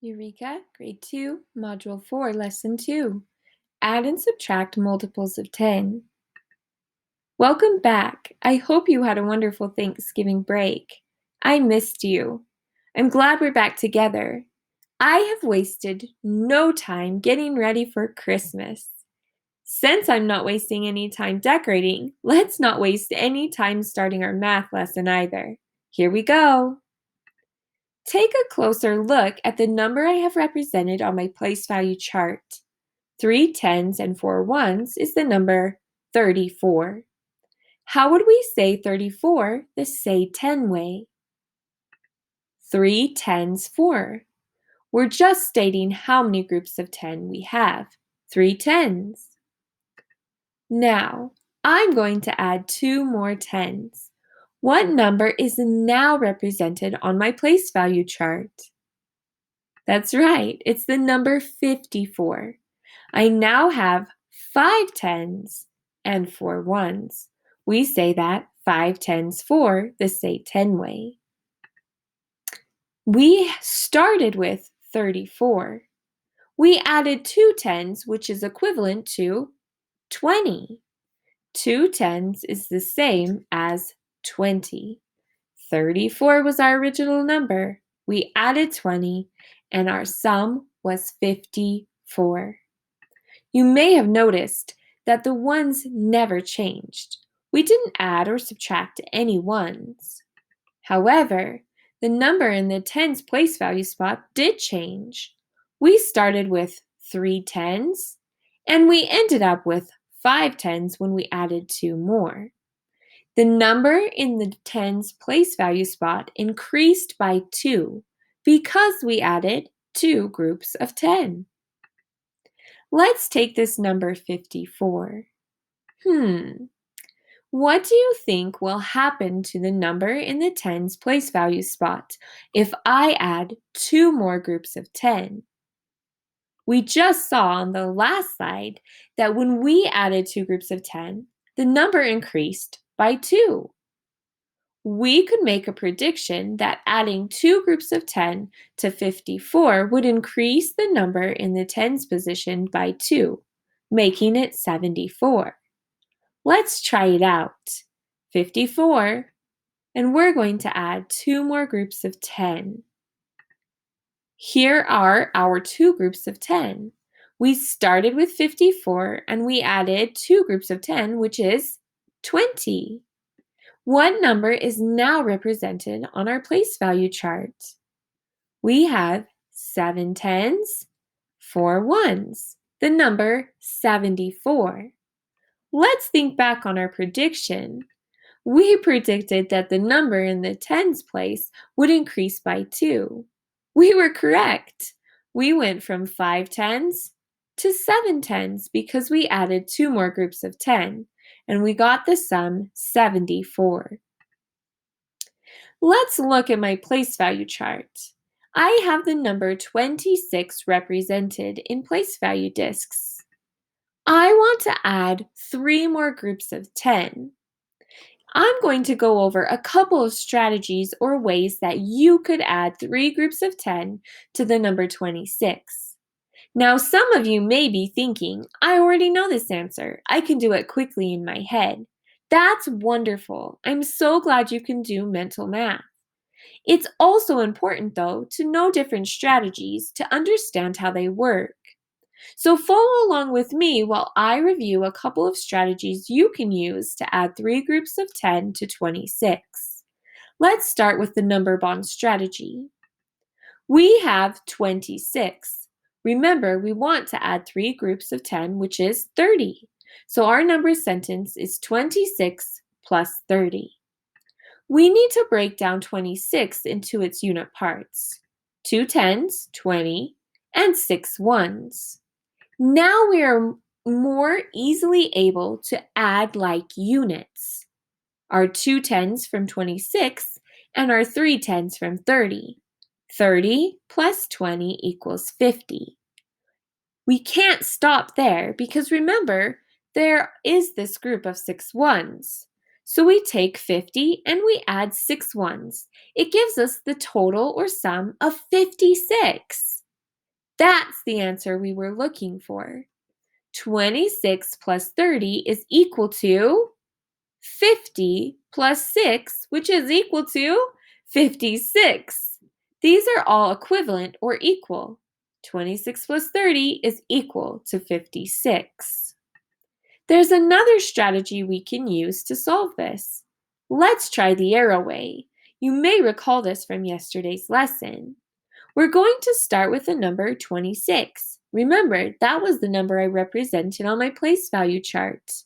Eureka, Grade 2, Module 4, Lesson 2. Add and subtract multiples of 10. Welcome back. I hope you had a wonderful Thanksgiving break. I missed you. I'm glad we're back together. I have wasted no time getting ready for Christmas. Since I'm not wasting any time decorating, let's not waste any time starting our math lesson either. Here we go. Take a closer look at the number I have represented on my place value chart. 3 tens and 4 ones is the number 34. How would we say 34 the say 10 way? 3 tens, 4. We're just stating how many groups of 10 we have. 3 tens. Now, I'm going to add 2 more tens. What number is now represented on my place value chart? That's right, it's the number 54. I now have 5 tens and 4 ones. We say that 5 tens, 4 the say 10 way. We started with 34. We added 2 tens, which is equivalent to 20. 2 tens is the same as 20. 34 was our original number. We added 20, and our sum was 54. You may have noticed that the ones never changed. We didn't add or subtract any ones. However, the number in the tens place value spot did change. We started with 3 tens, and we ended up with 5 tens when we added 2 more. The number in the tens place value spot increased by 2 because we added 2 groups of 10. Let's take this number 54. What do you think will happen to the number in the tens place value spot if I add 2 more groups of 10? We just saw on the last slide that when we added 2 groups of 10, the number increased by 2. We could make a prediction that adding 2 groups of 10 to 54 would increase the number in the tens position by 2, making it 74. Let's try it out. 54, and we're going to add 2 more groups of 10. Here are our 2 groups of 10. We started with 54 and we added 2 groups of 10, which is 20. What number is now represented on our place value chart? We have 7 tens, 4 ones, the number 74. Let's think back on our prediction. We predicted that the number in the tens place would increase by 2. We were correct. We went from 5 tens to 7 tens because we added 2 more groups of 10, and we got the sum 74. Let's look at my place value chart. I have the number 26 represented in place value discs. I want to add 3 more groups of 10. I'm going to go over a couple of strategies or ways that you could add 3 groups of 10 to the number 26. Now, some of you may be thinking, I already know this answer. I can do it quickly in my head. That's wonderful. I'm so glad you can do mental math. It's also important, though, to know different strategies to understand how they work. So follow along with me while I review a couple of strategies you can use to add 3 groups of 10 to 26. Let's start with the number bond strategy. We have 26. Remember, we want to add 3 groups of 10, which is 30. So our number sentence is 26 plus 30. We need to break down 26 into its unit parts. 2 tens, 20, and 6 ones. Now we are more easily able to add like units. Our 2 tens from 26 and our 3 tens from 30. 30 plus 20 equals 50. We can't stop there because remember, there is this group of 6 ones. So we take 50 and we add 6 ones. It gives us the total or sum of 56. That's the answer we were looking for. 26 plus 30 is equal to 50 plus 6, which is equal to 56. These are all equivalent or equal. 26 plus 30 is equal to 56. There's another strategy we can use to solve this. Let's try the arrow way. You may recall this from yesterday's lesson. We're going to start with the number 26. Remember, that was the number I represented on my place value chart.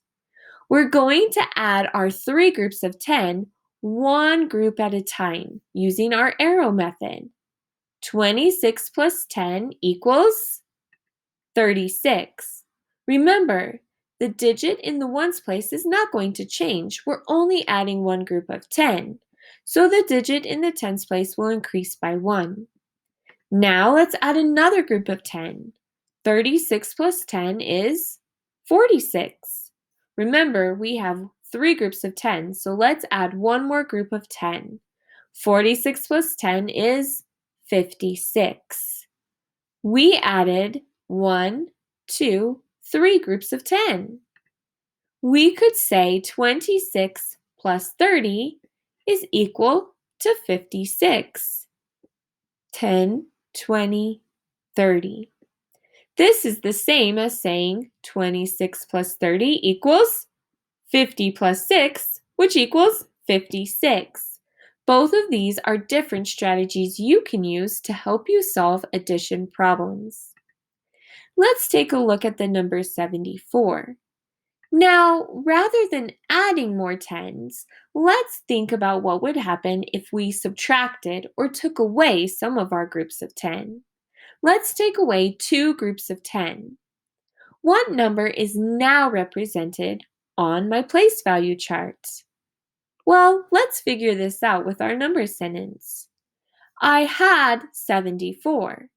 We're going to add our three groups of 10, one group at a time, using our arrow method. 26 plus 10 equals 36. Remember, the digit in the ones place is not going to change. We're only adding one group of 10. So the digit in the tens place will increase by 1. Now let's add another group of 10. 36 plus 10 is 46. Remember, we have three groups of 10, so let's add one more group of 10. 46 plus 10 is 56. We added 1, 2, 3 groups of 10. We could say 26 plus 30 is equal to 56. 10, 20, 30. This is the same as saying 26 plus 30 equals 50 plus 6, which equals 56. Both of these are different strategies you can use to help you solve addition problems. Let's take a look at the number 74. Now, rather than adding more tens, let's think about what would happen if we subtracted or took away some of our groups of 10. Let's take away two groups of 10. What number is now represented on my place value chart? Well, let's figure this out with our number sentence. I had 74.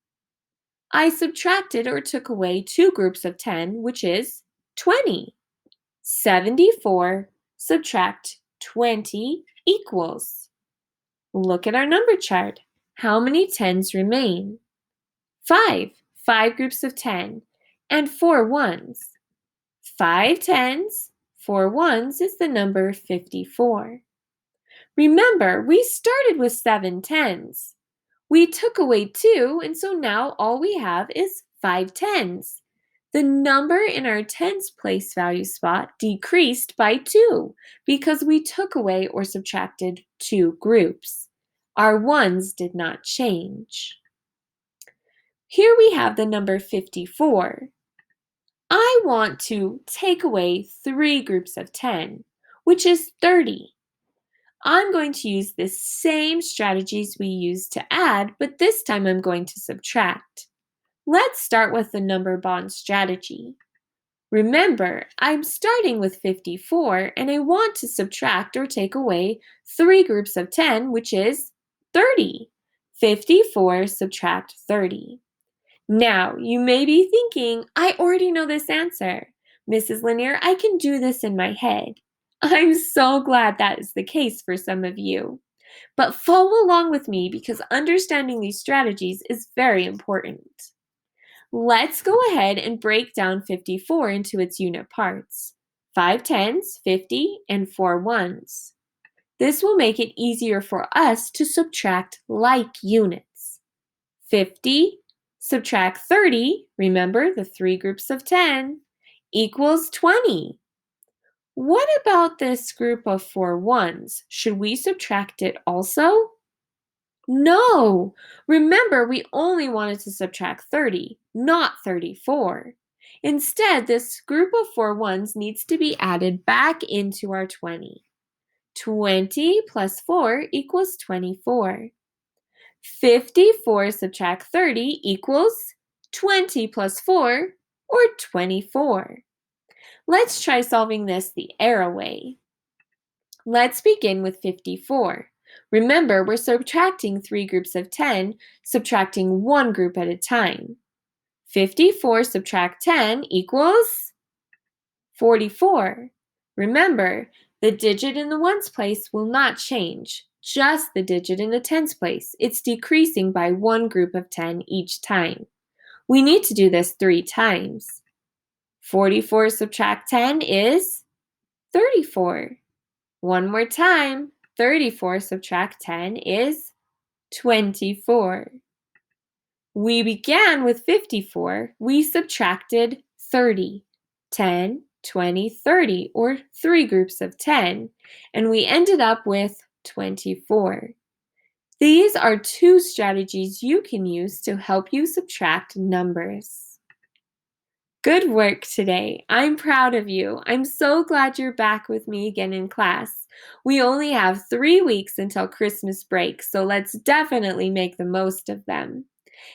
I subtracted or took away two groups of 10, which is 20. 74 subtract 20 equals. Look at our number chart. How many tens remain? 5. 5 groups of 10 and 4 ones. 5 tens, 4 ones is the number 54. Remember, we started with 7 tens. We took away 2, and so now all we have is 5 tens. The number in our tens place value spot decreased by 2 because we took away or subtracted 2 groups. Our ones did not change. Here we have the number 54. I want to take away 3 groups of 10, which is 30. I'm going to use the same strategies we used to add, but this time I'm going to subtract. Let's start with the number bond strategy. Remember, I'm starting with 54 and I want to subtract or take away 3 groups of 10, which is 30. 54 subtract 30. Now, you may be thinking, I already know this answer. Mrs. Lanier, I can do this in my head. I'm so glad that is the case for some of you. But follow along with me because understanding these strategies is very important. Let's go ahead and break down 54 into its unit parts. 5 tens, 50, and 4 ones. This will make it easier for us to subtract like units. 50 subtract 30, remember the 3 groups of 10, equals 20. What about this group of 4 ones? Should we subtract it also? No! Remember, we only wanted to subtract 30, not 34. Instead, this group of 4 ones needs to be added back into our 20. 20 plus 4 equals 24. 54 subtract 30 equals 20 plus 4, or 24. Let's try solving this the arrow way. Let's begin with 54. Remember, we're subtracting 3 groups of 10, subtracting 1 group at a time. 54 subtract 10 equals 44. Remember, the digit in the ones place will not change, just the digit in the tens place. It's decreasing by 1 group of 10 each time. We need to do this 3 times. 44 subtract 10 is 34. One more time. 34 subtract 10 is 24. We began with 54. We subtracted 30. 10, 20, 30, or 3 groups of 10, and we ended up with 24. These are 2 strategies you can use to help you subtract numbers. Good work today. I'm proud of you. I'm so glad you're back with me again in class. We only have 3 weeks until Christmas break, so let's definitely make the most of them.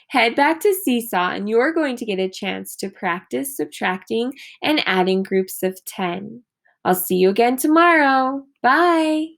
Head back to Seesaw and you're going to get a chance to practice subtracting and adding groups of 10. I'll see you again tomorrow. Bye!